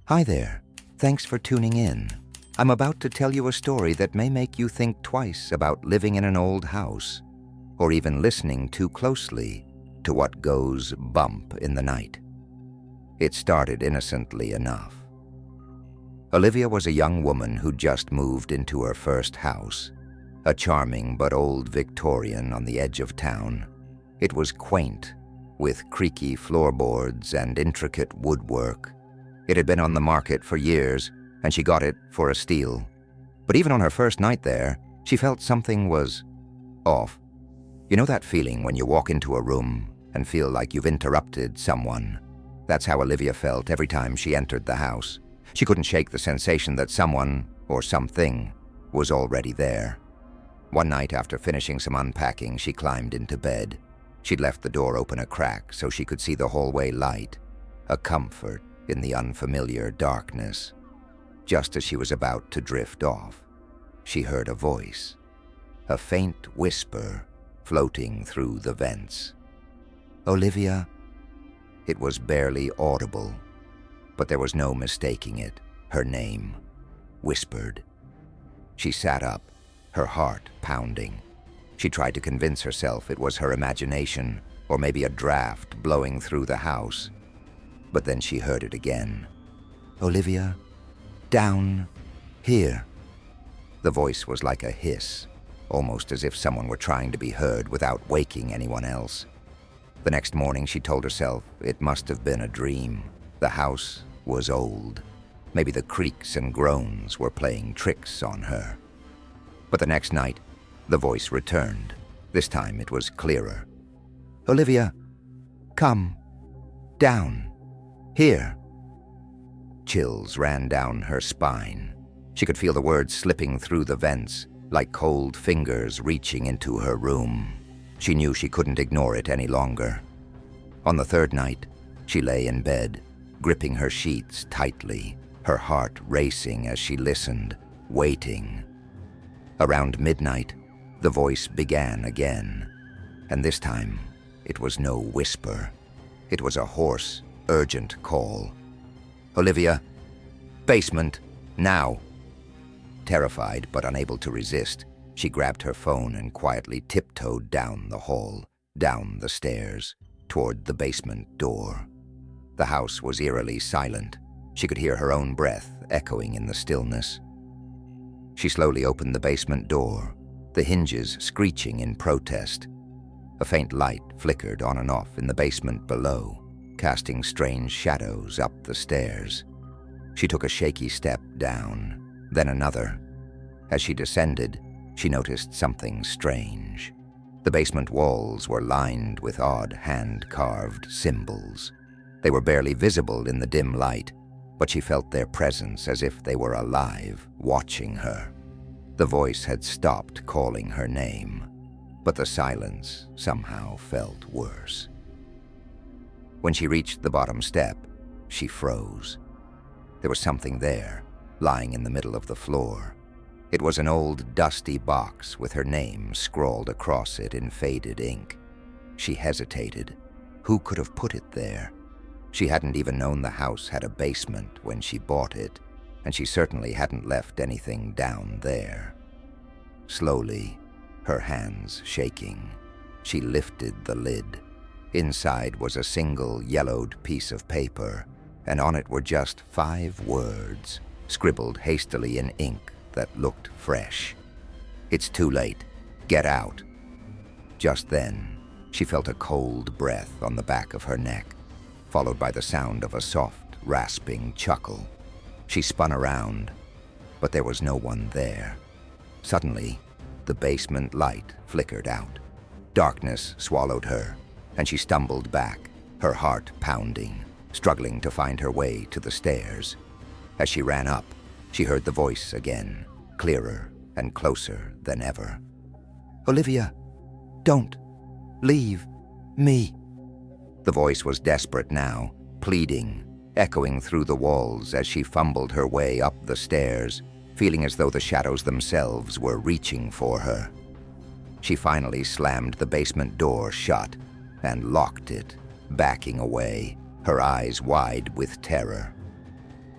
Hi there. Thanks for tuning in. I'm about to tell you a story that may make you think twice about living in an old house, or even listening too closely to what goes bump in the night. It started innocently enough. Olivia was a young woman who just moved into her first house, a charming but old Victorian on the edge of town. It was quaint, with creaky floorboards and intricate woodwork. It had been on the market for years, and she got it for a steal. But even on her first night there, she felt something was off. You know that feeling when you walk into a room and feel like you've interrupted someone? That's how Olivia felt every time she entered the house. She couldn't shake the sensation that someone, or something, was already there. One night after finishing some unpacking, she climbed into bed. She'd left the door open a crack so she could see the hallway light, a comfort in the unfamiliar darkness. Just as she was about to drift off, she heard a voice, a faint whisper floating through the vents. "Olivia?" It was barely audible, but there was no mistaking it. Her name, whispered. She sat up, her heart pounding. She tried to convince herself it was her imagination, or maybe a draft blowing through the house. But then she heard it again. "Olivia, down here." The voice was like a hiss, almost as if someone were trying to be heard without waking anyone else. The next morning she told herself it must have been a dream. The house was old. Maybe the creaks and groans were playing tricks on her. But the next night, the voice returned. This time it was clearer. "Olivia, come down here." Chills ran down her spine. She could feel the words slipping through the vents, like cold fingers reaching into her room. She knew she couldn't ignore it any longer. On the third night, she lay in bed, gripping her sheets tightly, her heart racing as she listened, waiting. Around midnight, the voice began again, and this time it was no whisper. It was a hoarse, urgent call. "Olivia, basement, now." Terrified but unable to resist, she grabbed her phone and quietly tiptoed down the hall, down the stairs, toward the basement door. The house was eerily silent. She could hear her own breath echoing in the stillness. She slowly opened the basement door, the hinges screeching in protest. A faint light flickered on and off in the basement below, casting strange shadows up the stairs. She took a shaky step down, then another. As she descended, she noticed something strange. The basement walls were lined with odd hand-carved symbols. They were barely visible in the dim light, but she felt their presence as if they were alive, watching her. The voice had stopped calling her name, but the silence somehow felt worse. When she reached the bottom step, she froze. There was something there, lying in the middle of the floor. It was an old, dusty box with her name scrawled across it in faded ink. She hesitated. Who could have put it there? She hadn't even known the house had a basement when she bought it, and she certainly hadn't left anything down there. Slowly, her hands shaking, she lifted the lid. Inside was a single yellowed piece of paper, and on it were just 5 words, scribbled hastily in ink that looked fresh. "It's too late. Get out." Just then, she felt a cold breath on the back of her neck, followed by the sound of a soft, rasping chuckle. She spun around, but there was no one there. Suddenly, the basement light flickered out. Darkness swallowed her, and she stumbled back, her heart pounding, struggling to find her way to the stairs. As she ran up, she heard the voice again, clearer and closer than ever. "Olivia, don't leave me." The voice was desperate now, pleading, echoing through the walls as she fumbled her way up the stairs, feeling as though the shadows themselves were reaching for her. She finally slammed the basement door shut and locked it, backing away, her eyes wide with terror.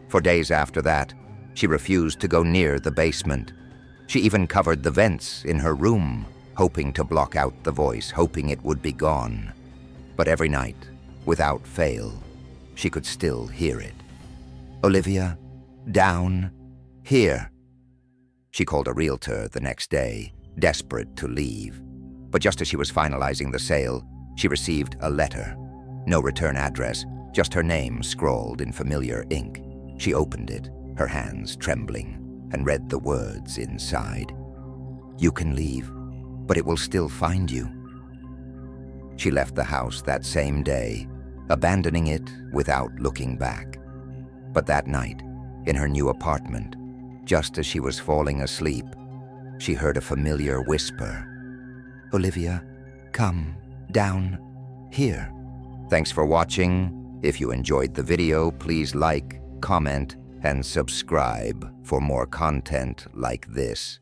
For days after that, she refused to go near the basement. She even covered the vents in her room, hoping to block out the voice, hoping it would be gone. But every night, without fail, she could still hear it. "Olivia, down, here." She called a realtor the next day, desperate to leave. But just as she was finalizing the sale, she received a letter. No return address, just her name scrawled in familiar ink. She opened it, her hands trembling, and read the words inside. "You can leave, but it will still find you." She left the house that same day, abandoning it without looking back. But that night, in her new apartment, just as she was falling asleep, she heard a familiar whisper. "Olivia, come, down, here." Thanks for watching. If you enjoyed the video, please like, comment, and subscribe for more content like this.